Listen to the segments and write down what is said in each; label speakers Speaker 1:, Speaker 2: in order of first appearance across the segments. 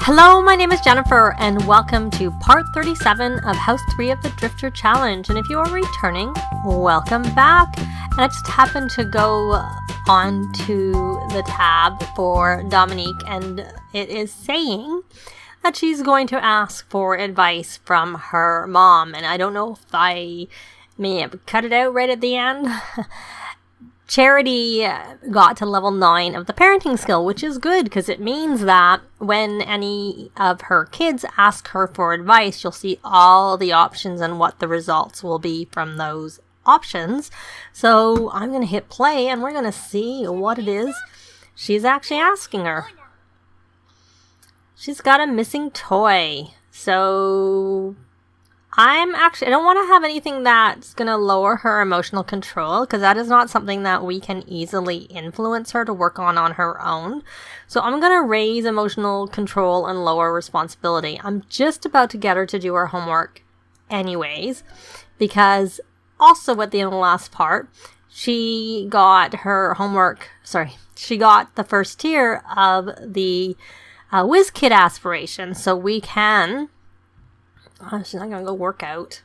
Speaker 1: Hello, my name is Jennifer, and welcome to part 37 of House 3 of the Drifter Challenge. And if you are returning, welcome back. And I just happened to go onto the tab for Dominique, and it is saying that she's going to ask for advice from her mom. And I don't know if I may have cut it out right at the end. Charity got to level 9 of the parenting skill, which is good because it means that when any of her kids ask her for advice, you'll see all the options and what the results will be from those options. So I'm going to hit play and we're going to see what it is she's actually asking her. She's got a missing toy. So I don't want to have anything that's going to lower her emotional control, because that is not something that we can easily influence her to work on her own. So I'm going to raise emotional control and lower responsibility. I'm just about to get her to do her homework anyways, because also at the end of the last part, she got her homework, she got the first tier of the Whiz Kid Aspiration, so we can... she's not going to go work out.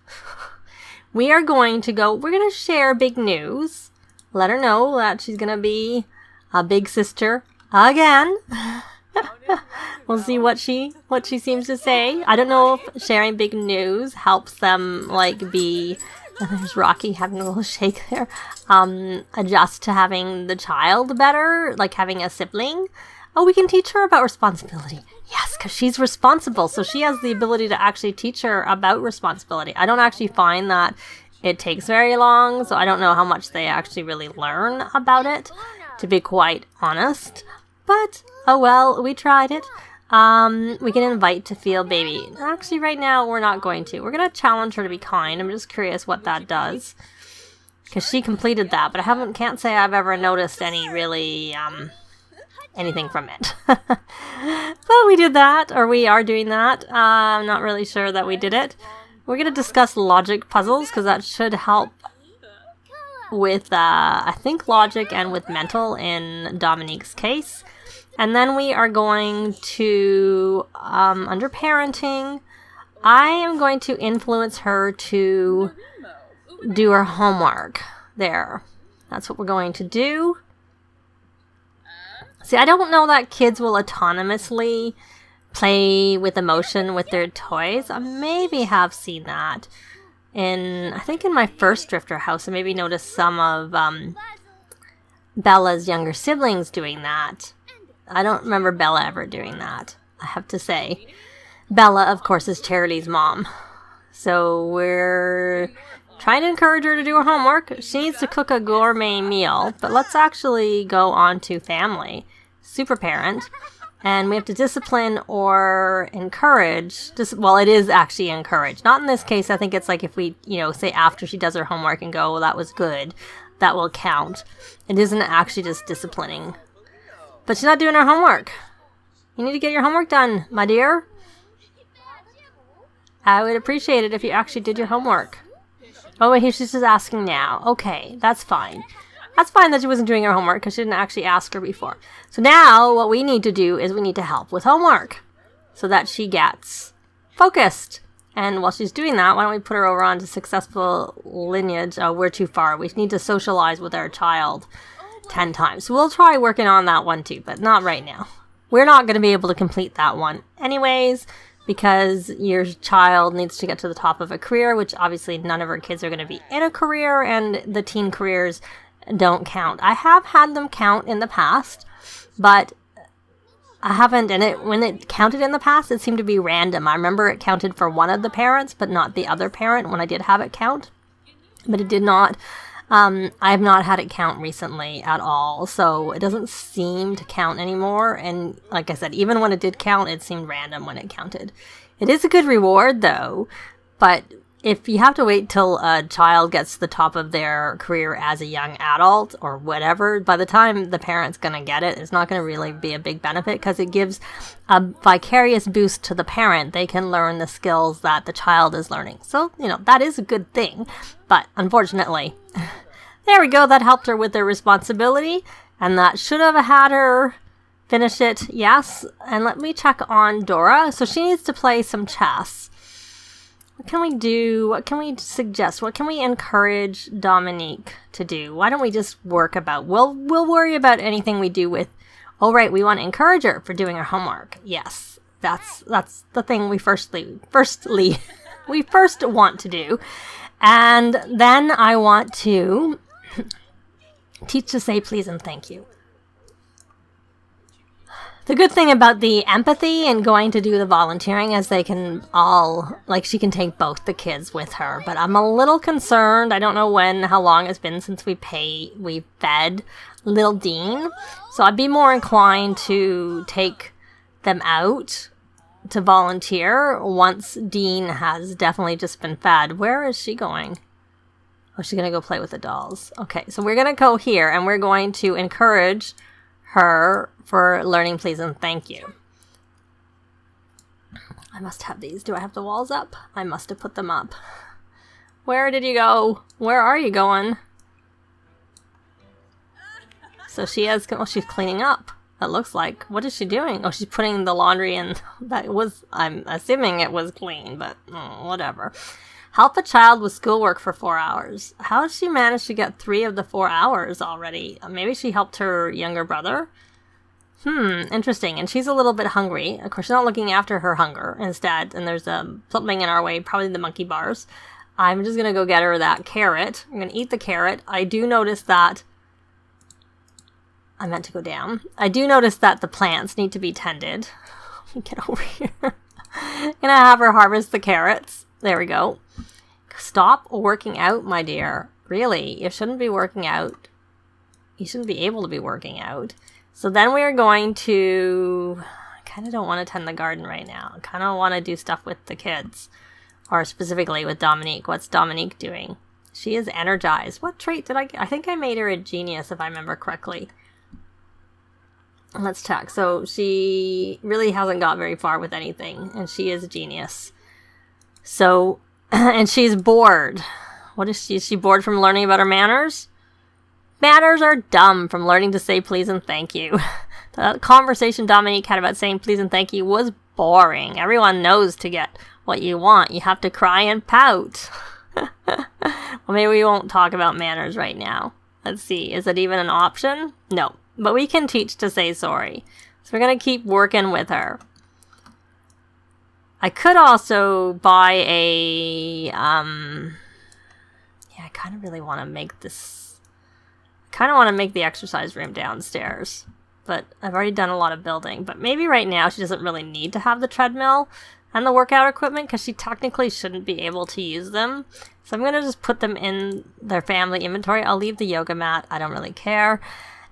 Speaker 1: We're going to share big news. Let her know that she's going to be a big sister again. We'll see what she seems to say. I don't know if sharing big news helps them be, there's Rocky having a little shake there, adjust to having the child better, like having a sibling. Oh, we can teach her about responsibility. Yes, because she's responsible. So she has the ability to actually teach her about responsibility. I don't actually find that it takes very long, so I don't know how much they actually really learn about it, to be quite honest. But, oh well, we tried it. We can invite to feel baby. Actually, right now, we're not going to. We're going to challenge her to be kind. I'm just curious what that does, because she completed that, but can't say I've ever noticed any really... anything from it. But we did that, or we are doing that. I'm not really sure that we did it. We're going to discuss logic puzzles, because that should help with, I think, logic and with mental in Dominique's case. And then we are going to, under parenting, I am going to influence her to do her homework. There. That's what we're going to do. See, I don't know that kids will autonomously play with emotion with their toys. I maybe have seen that I think in my first Drifter house. I maybe noticed some of Bella's younger siblings doing that. I don't remember Bella ever doing that, I have to say. Bella, of course, is Charity's mom. So we're trying to encourage her to do her homework. She needs to cook a gourmet meal, but let's actually go on to family. Super parent, and we have to discipline or encourage. Well, it is actually encourage. Not in this case. I think it's like if we, say after she does her homework and go, well, that was good, that will count. It isn't actually just disciplining. But she's not doing her homework. You need to get your homework done, my dear. I would appreciate it if you actually did your homework. Oh, wait, she's just asking now. Okay, that's fine. That's fine that she wasn't doing her homework, because she didn't actually ask her before. So now what we need to do is we need to help with homework so that she gets focused. And while she's doing that, why don't we put her over onto successful lineage? Oh, we're too far. We need to socialize with our child 10 times. So we'll try working on that one too, but not right now. We're not going to be able to complete that one anyways, because your child needs to get to the top of a career, which obviously none of our kids are going to be in a career, and the teen careers don't count. I have had them count in the past, but I haven't, and when it counted in the past, it seemed to be random. I remember it counted for one of the parents, but not the other parent when I did have it count. But it did not, I have not had it count recently at all, so it doesn't seem to count anymore. And like I said, even when it did count, it seemed random when it counted. It is a good reward though, but if you have to wait till a child gets to the top of their career as a young adult or whatever, by the time the parent's going to get it, it's not going to really be a big benefit, because it gives a vicarious boost to the parent. They can learn the skills that the child is learning. So, that is a good thing. But unfortunately, there we go. That helped her with her responsibility, and that should have had her Finish it, yes. And let me check on Dora. So she needs to play some chess. What can we do? What can we suggest? What can we encourage Dominique to do? Why don't we just work about... We'll worry about anything we do with... Oh, right, we want to encourage her for doing her homework. Yes, that's the thing we first want to do. And then I want to teach to say please and thank you. The good thing about the empathy and going to do the volunteering is they can all, like, she can take both the kids with her. But I'm a little concerned. I don't know how long it's been since we fed little Dean. So I'd be more inclined to take them out to volunteer once Dean has definitely just been fed. Where is she going? Oh, she's going to go play with the dolls. Okay, so we're going to go here and we're going to encourage her for learning please and thank you. I must have these. Do I have the walls up? I must have put them up. Where did you go? Where are you going? So she has, oh, she's cleaning up. That looks like. What is she doing? Oh, she's putting the laundry in. That was, I'm assuming it was clean, but whatever. Help a child with schoolwork for 4 hours. How has she managed to get 3 of the 4 hours already? Maybe she helped her younger brother? Interesting. And she's a little bit hungry. Of course, she's not looking after her hunger instead. And there's something in our way, probably the monkey bars. I'm just going to go get her that carrot. I'm going to eat the carrot. I do notice that... I meant to go down. I do notice that the plants need to be tended. Let me get over here. I'm going to have her harvest the carrots. There we go. Stop working out, my dear. Really, you shouldn't be working out. You shouldn't be able to be working out. So then we are going to... I kind of don't want to tend the garden right now. I kind of want to do stuff with the kids. Or specifically with Dominique. What's Dominique doing? She is energized. What trait did I get? I think I made her a genius, if I remember correctly. Let's check. So she really hasn't got very far with anything. And she is a genius. So... and she's bored. What is she? Is she bored from learning about her manners? Manners are dumb from learning to say please and thank you. The conversation Dominique had about saying please and thank you was boring. Everyone knows to get what you want, you have to cry and pout. Well, maybe we won't talk about manners right now. Let's see. Is it even an option? No. But we can teach to say sorry. So we're going to keep working with her. I could also buy a, yeah, I kind of really want to make this, I kind of want to make the exercise room downstairs, but I've already done a lot of building, but maybe right now she doesn't really need to have the treadmill and the workout equipment because she technically shouldn't be able to use them. So I'm going to just put them in their family inventory. I'll leave the yoga mat. I don't really care.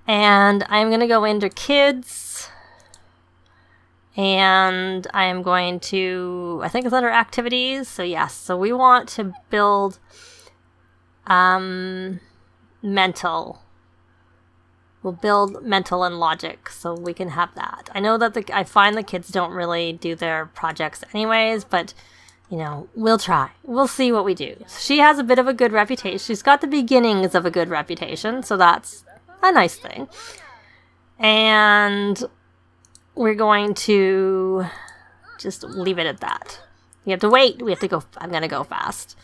Speaker 1: And I'm going to go into kids. And I am going to, I think it's under activities. So yes, so we want to build mental. We'll build mental and logic so we can have that. I know that I find the kids don't really do their projects anyways, but you know, we'll try. We'll see what we do. She has a bit of a good reputation. She's got the beginnings of a good reputation, so that's a nice thing. And we're going to just leave it at that. We have to wait. We have to go. I'm going to go fast.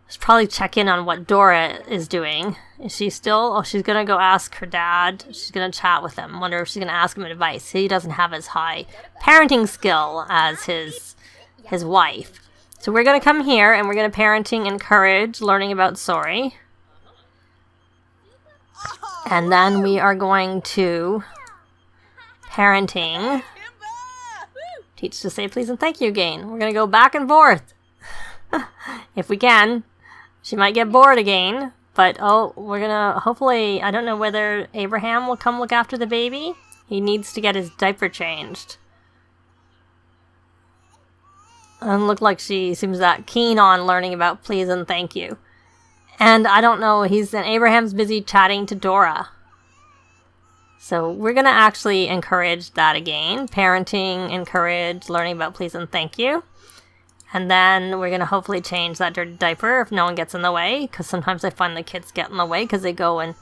Speaker 1: Should probably check in on what Dora is doing. Is she still? Oh, she's going to go ask her dad. She's going to chat with him. Wonder if she's going to ask him advice. He doesn't have as high parenting skill as his wife. So we're going to come here and we're going to parenting encourage learning about sorry. And then we are going to parenting teach to say please and thank you again. We're going to go back and forth. If we can. She might get bored again. But, oh, we're going to hopefully, I don't know whether Abraham will come look after the baby. He needs to get his diaper changed. Doesn't look like she seems that keen on learning about please and thank you. And I don't know, Abraham's busy chatting to Dora. So we're going to actually encourage that again. Parenting, encourage, learning about please and thank you. And then we're going to hopefully change that dirty diaper if no one gets in the way. Because sometimes I find the kids get in the way because they go and...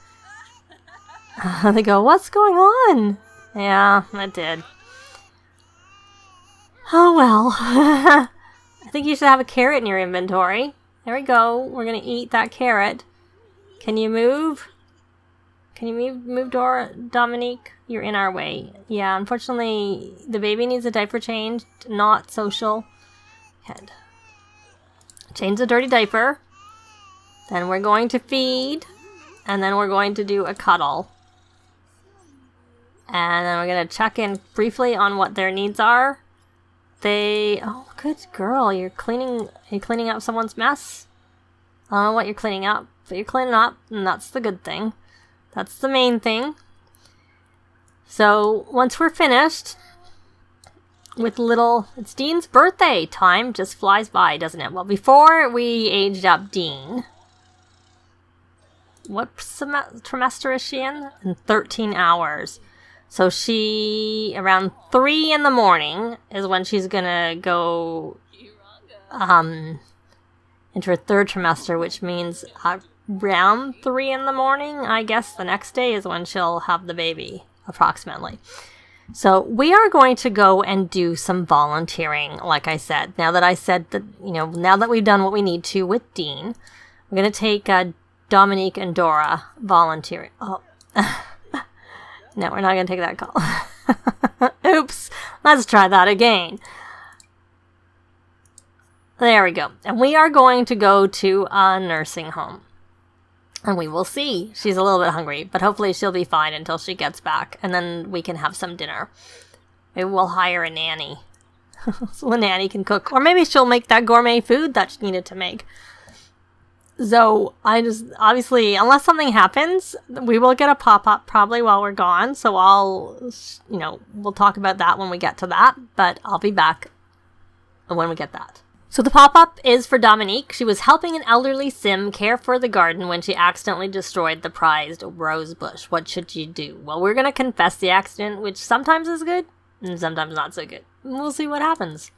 Speaker 1: they go, what's going on? Yeah, it did. Oh well. I think you should have a carrot in your inventory. There we go. We're gonna eat that carrot. Can you move? Can you move, Dora? Dominique? You're in our way. Yeah, unfortunately, the baby needs a diaper change. Not social. Head. Change the dirty diaper. Then we're going to feed. And then we're going to do a cuddle. And then we're going to check in briefly on what their needs are. Oh, good girl. Are you cleaning up someone's mess? I don't know what you're cleaning up, but you're cleaning up, and that's the good thing. That's the main thing. So, once we're finished with it's Dean's birthday. Time just flies by, doesn't it? Well, before we aged up Dean, what trimester is she in? In 13 hours. So around 3 in the morning is when she's gonna go into her third trimester, which means around 3 in the morning, I guess the next day is when she'll have the baby, approximately. So we are going to go and do some volunteering, like I said. Now that we've done what we need to with Dean, we're going to take Dominique and Dora volunteering. Oh, no, we're not going to take that call. Oops, let's try that again. There we go. And we are going to go to a nursing home. And we will see. She's a little bit hungry, but hopefully she'll be fine until she gets back. And then we can have some dinner. Maybe we'll hire a nanny. So a nanny can cook. Or maybe she'll make that gourmet food that she needed to make. So obviously, unless something happens, we will get a pop-up probably while we're gone. So we'll talk about that when we get to that. But I'll be back when we get that. So the pop-up is for Dominique. She was helping an elderly Sim care for the garden when she accidentally destroyed the prized rose bush. What should she do? Well, we're going to confess the accident, which sometimes is good and sometimes not so good. We'll see what happens.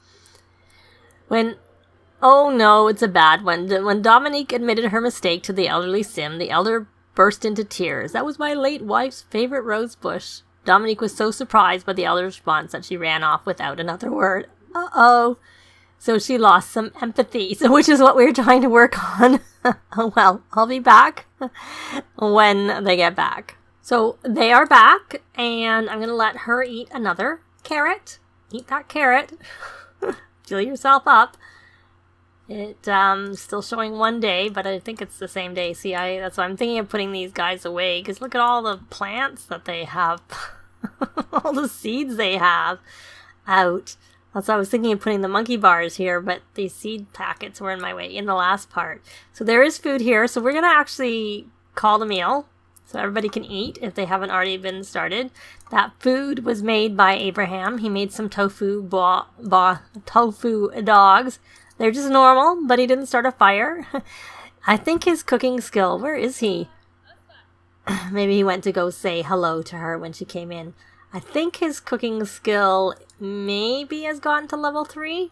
Speaker 1: Oh no, it's a bad one. When Dominique admitted her mistake to the elderly Sim, the elder burst into tears. That was my late wife's favorite rose bush. Dominique was so surprised by the elder's response that she ran off without another word. Uh-oh. So she lost some empathy, which is what we're trying to work on. Oh well, I'll be back when they get back. So they are back, and I'm going to let her eat another carrot. Eat that carrot. Fill yourself up. It's still showing 1 day, but I think it's the same day. See, that's why I'm thinking of putting these guys away, because look at all the plants that they have. All the seeds they have out. That's why I was thinking of putting the monkey bars here, but these seed packets were in my way in the last part. So there is food here. So we're going to actually call the meal so everybody can eat if they haven't already been started. That food was made by Abraham. He made some tofu tofu dogs. They're just normal, but he didn't start a fire. I think his cooking skill, where is he? Maybe he went to go say hello to her when she came in. I think his cooking skill maybe has gotten to level 3.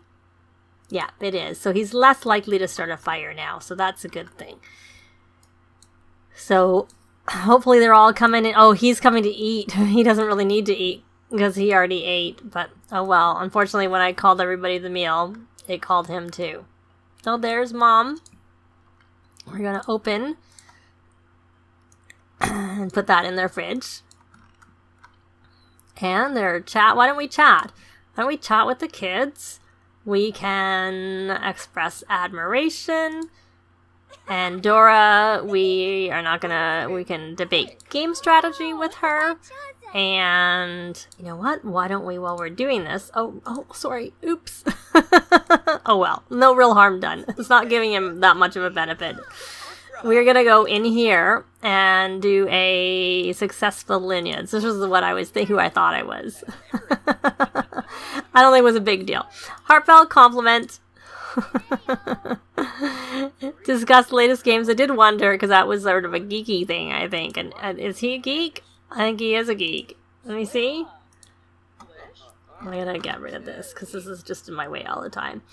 Speaker 1: Yeah, it is. So he's less likely to start a fire now. So that's a good thing. So hopefully they're all coming in. Oh, he's coming to eat. He doesn't really need to eat because he already ate. But oh well. Unfortunately, when I called everybody the meal, it called him too. So there's Mom. We're going to open and put that in their fridge. And their chat. Why don't we chat? Why don't we chat with the kids? We can express admiration. And Dora, we can debate game strategy with her. And you know what? Why don't we, while we're doing this? Oh, sorry. Oops. Oh well. No real harm done. It's not giving him that much of a benefit. We're going to go in here and do a successful lineage. This was what I was who I thought I was. I don't think it was a big deal. Heartfelt compliment. Discuss latest games. I did wonder, because that was sort of a geeky thing, I think. And is he a geek? I think he is a geek. Let me see. I'm going to get rid of this, because this is just in my way all the time.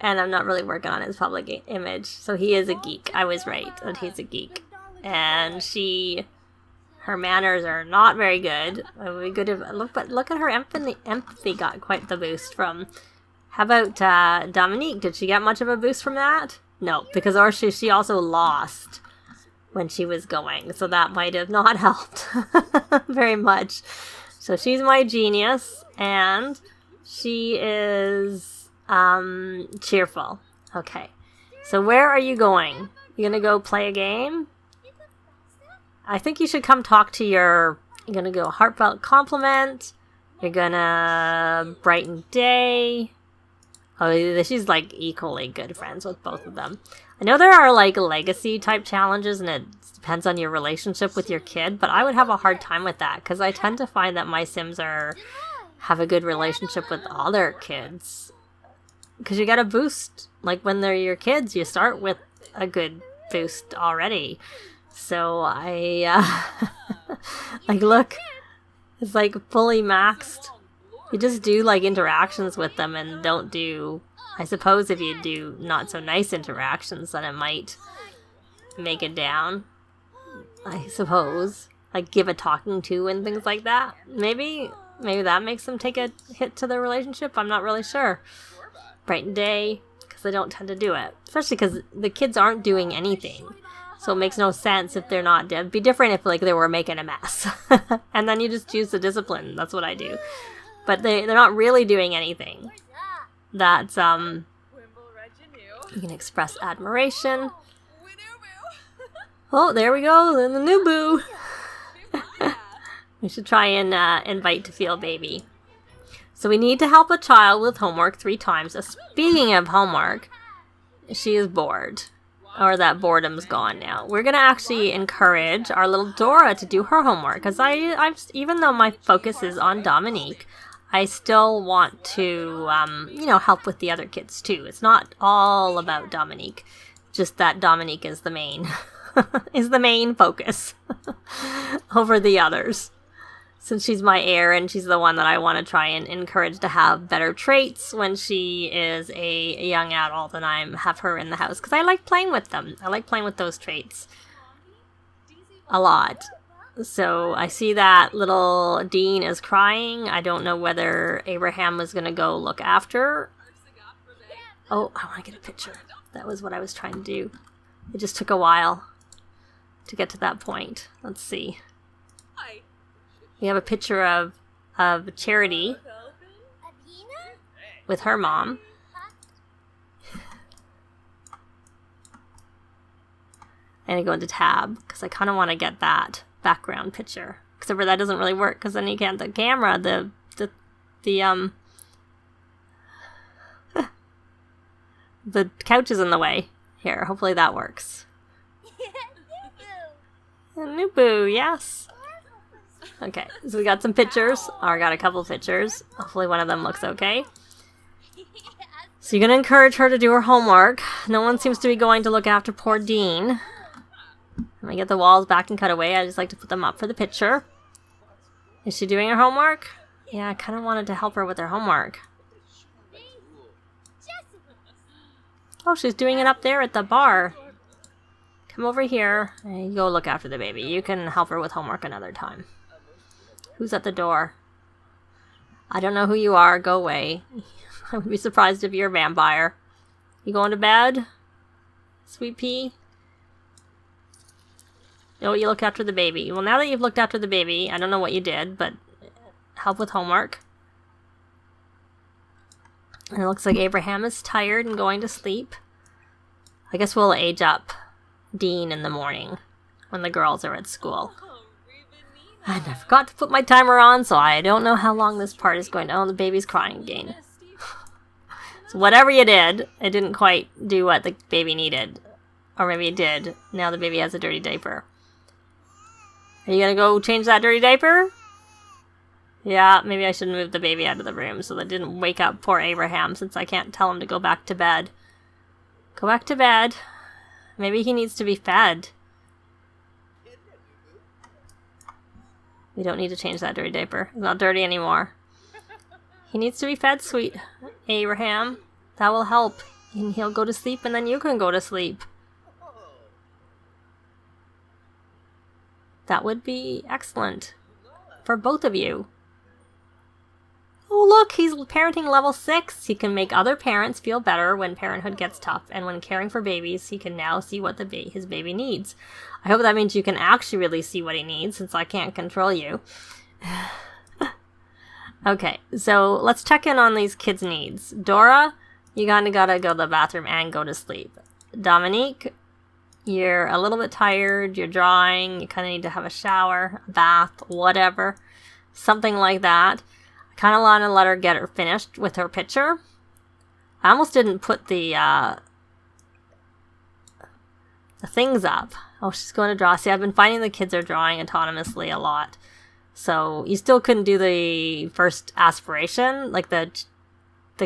Speaker 1: And I'm not really working on his public image. So he is a geek. I was right that he's a geek. And she Her manners are not very good. It would be good if look at her empathy got quite the boost from. How about Dominique? Did she get much of a boost from that? No, because she also lost when she was going, so that might have not helped very much. So she's my genius, and she is cheerful. Okay, so where are you going? You gonna go play a game? I think you should come talk to you're gonna go heartfelt compliment. You're gonna brighten day. Oh, she's like equally good friends with both of them. I know there are like legacy type challenges and it depends on your relationship with your kid, but I would have a hard time with that because I tend to find that my Sims have a good relationship with all their kids. Because you get a boost. Like when they're your kids, you start with a good boost already. So I, like, look, it's like fully maxed. You just do like interactions with them and don't do, I suppose if you do not so nice interactions, then it might make it down. I suppose. Like give a talking to and things like that. Maybe that makes them take a hit to their relationship. I'm not really sure. Brighten day, because they don't tend to do it. Especially because the kids aren't doing anything. So it makes no sense if they're not. It'd be different if like they were making a mess. And then you just choose the discipline. That's what I do. But they're not really doing anything. That's, you can express admiration. Oh, there we go. Then the new boo. We should try and invite to feel baby. So we need to help a child with homework 3 times. Speaking of homework, she is bored. Or that boredom's gone now. We're going to actually encourage our little Dora to do her homework. Because even though my focus is on Dominique, I still want to, help with the other kids too. It's not all about Dominique. Just that Dominique is the main, is the main focus over the others. Since she's my heir and she's the one that I want to try and encourage to have better traits when she is a young adult and I have her in the house. Because I like playing with them. I like playing with those traits a lot. So I see that little Dean is crying. I don't know whether Abraham was going to go look after. Oh, I want to get a picture. That was what I was trying to do. It just took a while to get to that point. Let's see. We have a picture of Charity with her mom. And I go into tab because I kind of want to get that background picture. Except for that doesn't really work because then you can't the camera the couch is in the way. Here, hopefully that works. Nubu, yes. Okay, so we got some pictures. Or I got a couple pictures. Hopefully one of them looks okay. So you're going to encourage her to do her homework. No one seems to be going to look after poor Dean. Let me get the walls back and cut away. I just like to put them up for the picture. Is she doing her homework? Yeah, I kind of wanted to help her with her homework. Oh, she's doing it up there at the bar. Come over here and go look after the baby. You can help her with homework another time. Who's at the door? I don't know who you are. Go away. I would be surprised if you're a vampire. You going to bed? Sweet pea? Oh, you look after the baby. Well, now that you've looked after the baby, I don't know what you did, but help with homework. And it looks like Abraham is tired and going to sleep. I guess we'll age up Dean in the morning when the girls are at school. And I forgot to put my timer on, so I don't know how long this part is going to... Oh, the baby's crying again. So whatever you did, it didn't quite do what the baby needed. Or maybe it did. Now the baby has a dirty diaper. Are you gonna go change that dirty diaper? Yeah, maybe I should move the baby out of the room so that didn't wake up poor Abraham, since I can't tell him to go back to bed. Go back to bed. Maybe he needs to be fed. We don't need to change that dirty diaper. It's not dirty anymore. He needs to be fed, sweet Abraham. That will help. And he'll go to sleep and then you can go to sleep. That would be excellent for both of you. Oh, look, he's parenting level 6. He can make other parents feel better when parenthood gets tough, and when caring for babies, he can now see what his baby needs. I hope that means you can actually really see what he needs, since I can't control you. Okay, so let's check in on these kids' needs. Dora, you kinda gotta go to the bathroom and go to sleep. Dominique, you're a little bit tired, you're drawing, you kinda need to have a shower, a bath, whatever. Something like that. I kind of want to let her get her finished with her picture. I almost didn't put the things up. Oh, she's going to draw. See, I've been finding the kids are drawing autonomously a lot. So you still couldn't do the first aspiration, like the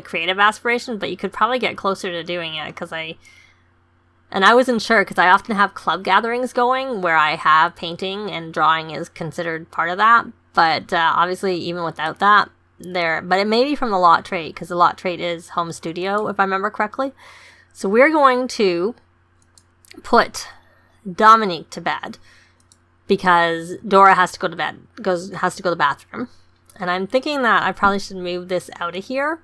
Speaker 1: creative aspiration, but you could probably get closer to doing it because I wasn't sure because I often have club gatherings going where I have painting and drawing is considered part of that. But obviously, even without that, but it may be from the lot trait because the lot trait is home studio, if I remember correctly. So we're going to put Dominique to bed because Dora has to go to bed, has to go to the bathroom. And I'm thinking that I probably should move this out of here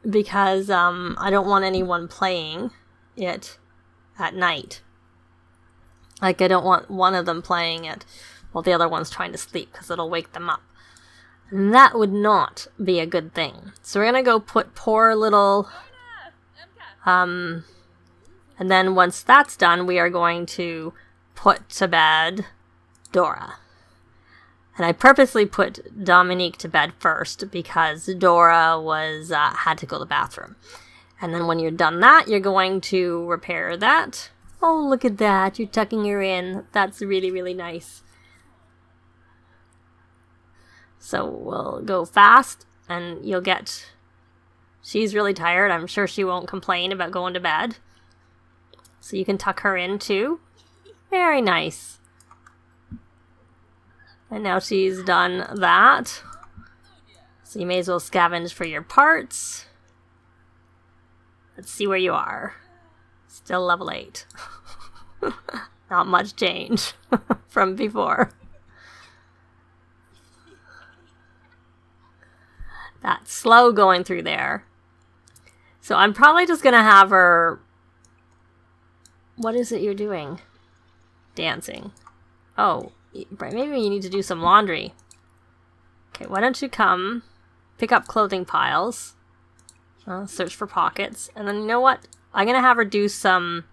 Speaker 1: because I don't want anyone playing it at night. Like, I don't want one of them playing it while the other one's trying to sleep because it'll wake them up. And that would not be a good thing. So we're going to go put poor little... and then once that's done, we are going to put to bed Dora. And I purposely put Dominique to bed first because Dora was had to go to the bathroom. And then when you're done that, you're going to repair that. Oh, look at that. You're tucking her in. That's really, really nice. So we'll go fast and you'll get... She's really tired. I'm sure she won't complain about going to bed. So you can tuck her in too. Very nice. And now she's done that. So you may as well scavenge for your parts. Let's see where you are. Still level 8. Not much change from before. That's slow going through there. So I'm probably just going to have her... What is it you're doing? Dancing. Oh, maybe you need to do some laundry. Okay, why don't you come pick up clothing piles. Search for pockets. And then you know what? I'm going to have her do some...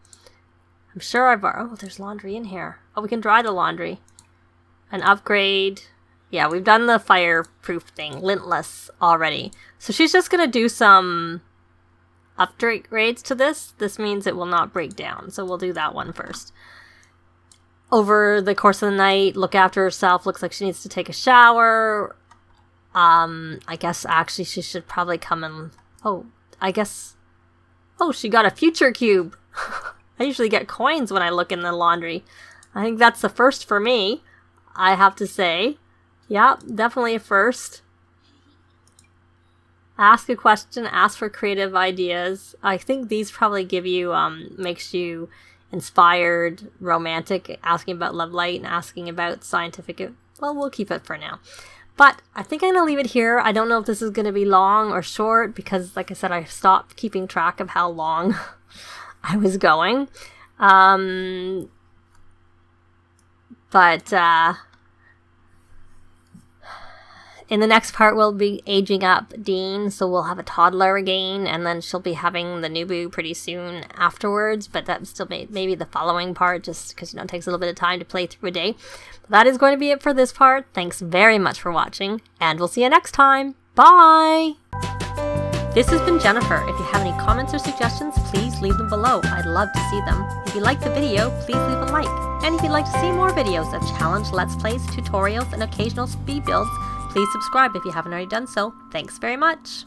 Speaker 1: I'm sure oh, there's laundry in here. Oh, we can dry the laundry. An upgrade... Yeah, we've done the fireproof thing, lintless already. So she's just going to do some upgrades to this. This means it will not break down. So we'll do that one first. Over the course of the night, look after herself. Looks like she needs to take a shower. I guess actually she should probably come and... Oh, I guess... Oh, she got a future cube. I usually get coins when I look in the laundry. I think that's the first for me, I have to say. Yeah, definitely a first. Ask a question, ask for creative ideas. I think these probably give you, makes you inspired, romantic, asking about love light and asking about scientific. Well, we'll keep it for now. But I think I'm going to leave it here. I don't know if this is going to be long or short because, like I said, I stopped keeping track of how long I was going. In the next part, we'll be aging up Dean, so we'll have a toddler again, and then she'll be having the Nubu pretty soon afterwards, but that's still maybe the following part, just because, it takes a little bit of time to play through a day. But that is going to be it for this part. Thanks very much for watching, and we'll see you next time. Bye! This has been Jennifer. If you have any comments or suggestions, please leave them below. I'd love to see them. If you liked the video, please leave a like. And if you'd like to see more videos of challenge, let's plays, tutorials, and occasional speed builds, please subscribe if you haven't already done so. Thanks very much.